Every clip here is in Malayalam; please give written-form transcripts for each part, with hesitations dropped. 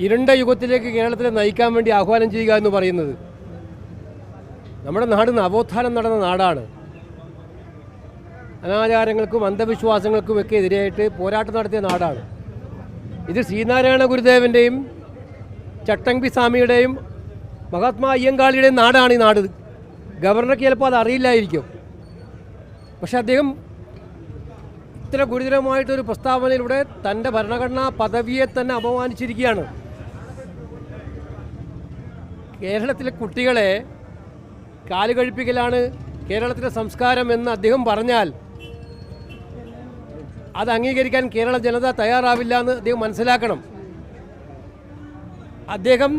ഇരുണ്ട യുഗത്തിലേക്ക് കേരളത്തിലെ നയിക്കാൻ വേണ്ടി ആഹ്വാനം ചെയ്യുക എന്ന് പറയുന്നത്. നമ്മുടെ നാട് നവോത്ഥാനം നടന്ന നാടാണ്. അനാചാരങ്ങൾക്കും അന്ധവിശ്വാസങ്ങൾക്കും ഒക്കെ എതിരായിട്ട് പോരാട്ടം നടത്തിയ നാടാണ്. ഇത് ശ്രീനാരായണ ഗുരുദേവൻ്റെയും ചട്ടമ്പി സ്വാമിയുടെയും മഹാത്മാ അയ്യങ്കാളിയുടെയും നാടാണ് ഈ നാട്. ഗവർണർക്ക് ചിലപ്പോൾ അത് അറിയില്ലായിരിക്കും. പക്ഷെ അദ്ദേഹം ഇത്ര ഗുരുതരമായിട്ടൊരു പ്രസ്താവനയിലൂടെ തൻ്റെ ഭരണഘടനാ പദവിയെ തന്നെ അപമാനിച്ചിരിക്കുകയാണ്. കേരളത്തിലെ കുട്ടികളെ കാലുകഴിപ്പിക്കലാണ് കേരളത്തിലെ സംസ്കാരം എന്ന് അദ്ദേഹം പറഞ്ഞാൽ അത് അംഗീകരിക്കാൻ കേരള ജനത തയ്യാറാവില്ല എന്ന് അദ്ദേഹം മനസ്സിലാക്കണം. അദ്ദേഹം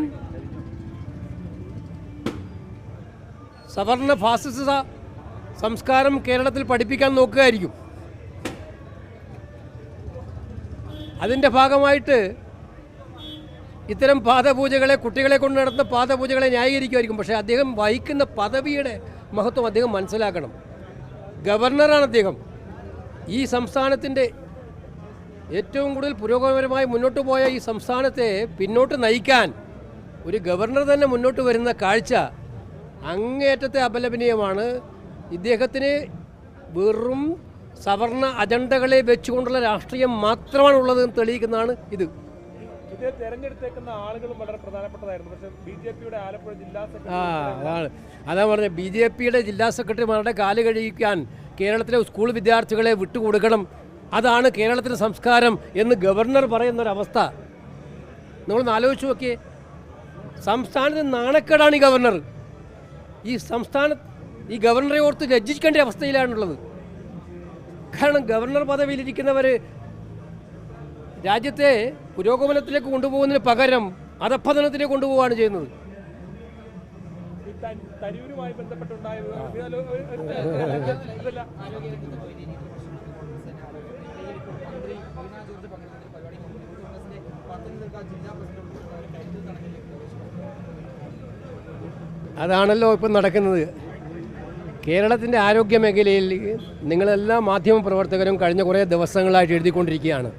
സവർണ ഫാസിസ സംസ്കാരം കേരളത്തിൽ പഠിപ്പിക്കാൻ നോക്കുകയായിരിക്കും. അതിൻ്റെ ഭാഗമായിട്ട് ഇത്തരം പാദപൂജകളെ, കുട്ടികളെ കൊണ്ട് നടത്തുന്ന പാദപൂജകളെ ന്യായീകരിക്കുമായിരിക്കും. പക്ഷേ അദ്ദേഹം വഹിക്കുന്ന പദവിയുടെ മഹത്വം അദ്ദേഹം മനസ്സിലാക്കണം. ഗവർണറാണ് അദ്ദേഹം. ഈ സംസ്ഥാനത്തിൻ്റെ ഏറ്റവും കൂടുതൽ പുരോഗമനപരമായി മുന്നോട്ട് പോയ ഈ സംസ്ഥാനത്തെ പിന്നോട്ട് നയിക്കാൻ ഒരു ഗവർണർ തന്നെ മുന്നോട്ട് വരുന്ന കാഴ്ച അങ്ങേയറ്റത്തെ അപലപനീയമാണ്. ഇദ്ദേഹത്തിന് വെറും സവർണ അജണ്ടകളെ വെച്ചുകൊണ്ടുള്ള രാഷ്ട്രീയം മാത്രമാണ് ഉള്ളതെന്ന് തെളിയിക്കുന്നതാണ് ഇത്. തെരഞ്ഞെടുത്തേക്കുന്ന ആളുകളും വളരെ പ്രധാനപ്പെട്ടതായിരുന്നു. പക്ഷേ BJP-യുടെ ആലപ്പുഴ ജില്ലാ അതാ പറഞ്ഞത്, BJP-യുടെ ജില്ലാ സെക്രട്ടറിമാരുടെ കാല് കഴിക്കാൻ കേരളത്തിലെ സ്കൂൾ വിദ്യാർത്ഥികളെ വിട്ടുകൊടുക്കണം, അതാണ് കേരളത്തിലെ സംസ്കാരം എന്ന് ഗവർണർ പറയുന്നൊരവസ്ഥ നമ്മളൊന്ന് ആലോചിച്ച് നോക്കിയേ. സംസ്ഥാനത്തിന് നാണക്കേടാണ് ഈ ഗവർണർ. ഈ ഗവർണറെ ഓർത്ത് ലജ്ജിക്കേണ്ട അവസ്ഥയിലാണുള്ളത്. കാരണം ഗവർണർ പദവിയിലിരിക്കുന്നവർ രാജ്യത്തെ പുരോഗമനത്തിലേക്ക് കൊണ്ടുപോകുന്നതിന് പകരം അധപ്പതനത്തിലേക്ക് കൊണ്ടുപോവുകയാണ് ചെയ്യുന്നത്. തരൂരുമായി ബന്ധപ്പെട്ടുണ്ടായ അതാണല്ലോ ഇപ്പം നടക്കുന്നത്. കേരളത്തിൻ്റെ ആരോഗ്യ മേഖലയിൽ നിങ്ങളെല്ലാ മാധ്യമ പ്രവർത്തകരും കഴിഞ്ഞ കുറേ ദിവസങ്ങളായിട്ട് എഴുതിക്കൊണ്ടിരിക്കുകയാണ്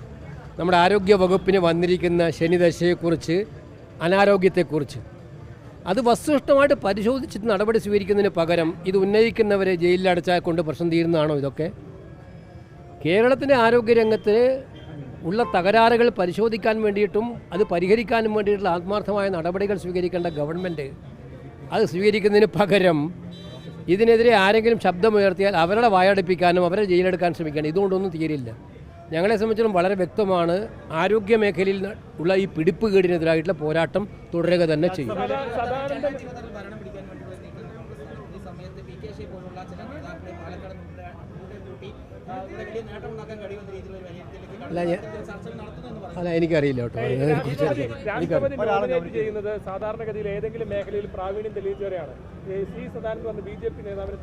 നമ്മുടെ ആരോഗ്യ വകുപ്പിന് വന്നിരിക്കുന്ന ശനിദശയെക്കുറിച്ച്, അനാരോഗ്യത്തെക്കുറിച്ച്. അത് വസ്തുനിഷ്ഠമായിട്ട് പരിശോധിച്ചിട്ട് നടപടി സ്വീകരിക്കുന്നതിന് പകരം ഇത് ഉന്നയിക്കുന്നവരെ ജയിലിലടച്ചാൽ കൊണ്ട് പ്രശ്നം തീരുന്നതാണോ ഇതൊക്കെ? കേരളത്തിൻ്റെ ആരോഗ്യരംഗത്ത് ഉള്ള തകരാറുകൾ പരിശോധിക്കാൻ വേണ്ടിയിട്ടും അത് പരിഹരിക്കാനും വേണ്ടിയിട്ടുള്ള ആത്മാർത്ഥമായ നടപടികൾ സ്വീകരിക്കേണ്ട ഗവൺമെൻറ് അത് സ്വീകരിക്കുന്നതിന് പകരം ഇതിനെതിരെ ആരെങ്കിലും ശബ്ദമുയർത്തിയാൽ അവരുടെ വായടപ്പിക്കാനും അവരെ ജയിലെടുക്കാൻ ശ്രമിക്കുകയാണ്. ഇതുകൊണ്ടൊന്നും തീരില്ല. ഞങ്ങളെ സംബന്ധിച്ചിടത്തോളം വളരെ വ്യക്തമാണ്, ആരോഗ്യ മേഖലയിൽ ഉള്ള ഈ പിടിപ്പുകേടിനെതിരായിട്ടുള്ള പോരാട്ടം തുടരുക തന്നെ ചെയ്യും. അല്ല എനിക്കറിയില്ല കേട്ടോ. ചെയ്യുന്നത് സാധാരണഗതിയിൽ ഏതെങ്കിലും മേഖലയിൽ പ്രാവീണ്യം തെളിയിച്ചവരെയാണ്. സി സദാനന്ദ് വന്ന് BJP നേതാവിനെ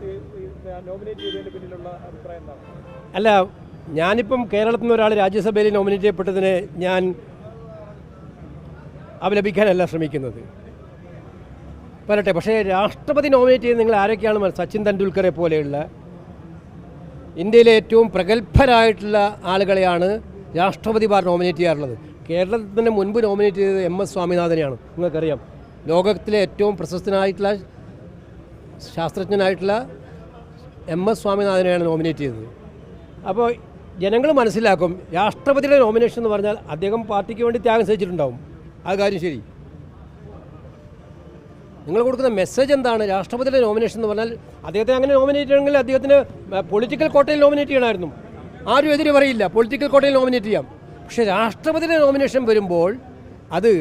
നോമിനേറ്റ് ചെയ്തതിന് പിന്നിലുള്ള അഭിപ്രായം എന്താണ്? അല്ല, ഞാനിപ്പം കേരളത്തിൽ നിന്ന് ഒരാൾ രാജ്യസഭയിൽ നോമിനേറ്റ് ചെയ്യപ്പെട്ടതിന് ഞാൻ അപലപിക്കാനല്ല ശ്രമിക്കുന്നത്, വരട്ടെ. പക്ഷേ രാഷ്ട്രപതി നോമിനേറ്റ് ചെയ്ത് നിങ്ങൾ ആരൊക്കെയാണ്? സച്ചിൻ തെണ്ടുൽക്കറെ പോലെയുള്ള ഇന്ത്യയിലെ ഏറ്റവും പ്രഗത്ഭരായിട്ടുള്ള ആളുകളെയാണ് രാഷ്ട്രപതിമാർ നോമിനേറ്റ് ചെയ്യാറുള്ളത്. കേരളത്തിന് മുൻപ് നോമിനേറ്റ് ചെയ്തത് MS സ്വാമിനാഥനെയാണ്. നിങ്ങൾക്കറിയാം, ലോകത്തിലെ ഏറ്റവും പ്രശസ്തനായിട്ടുള്ള ശാസ്ത്രജ്ഞനായിട്ടുള്ള MS സ്വാമിനാഥനെയാണ് നോമിനേറ്റ് ചെയ്തത്. അപ്പോൾ ജനങ്ങൾ മനസ്സിലാക്കും, രാഷ്ട്രപതിയുടെ നോമിനേഷൻ എന്ന് പറഞ്ഞാൽ അദ്ദേഹം പാർട്ടിക്ക് വേണ്ടി ത്യാഗം സഹിച്ചിട്ടുണ്ടാവും. ആ കാര്യം ശരി. നിങ്ങൾ കൊടുക്കുന്ന മെസ്സേജ് എന്താണ്? രാഷ്ട്രപതിയുടെ നോമിനേഷൻ എന്ന് പറഞ്ഞാൽ അദ്ദേഹത്തെ അങ്ങനെ നോമിനേറ്റ് ചെയ്യണമെങ്കിൽ അദ്ദേഹത്തിന് പൊളിറ്റിക്കൽ കോട്ടയിൽ നോമിനേറ്റ് ചെയ്യണമായിരുന്നു. ആരും എതിര് പറയില്ല, പൊളിറ്റിക്കൽ കോട്ടയിൽ നോമിനേറ്റ് ചെയ്യാം. പക്ഷേ രാഷ്ട്രപതിയുടെ നോമിനേഷൻ വരുമ്പോൾ അത്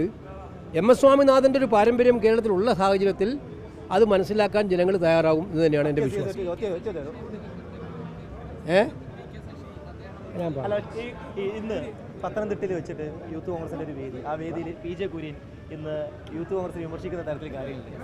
MS സ്വാമിനാഥൻ്റെ ഒരു പാരമ്പര്യം കേരളത്തിലുള്ള സാഹചര്യത്തിൽ അത് മനസ്സിലാക്കാൻ ജനങ്ങൾ തയ്യാറാകും എന്ന് തന്നെയാണ് എൻ്റെ വിശ്വാസം. ഇന്ന് പത്തനംതിട്ടയിൽ വെച്ചിട്ട് യൂത്ത് കോൺഗ്രസിൻ്റെ ഒരു വേദി, ആ വേദിയിൽ PJ കുര്യൻ ഇന്ന് യൂത്ത് കോൺഗ്രസ് വിമർശിക്കുന്ന തരത്തിൽ കാര്യമില്ല.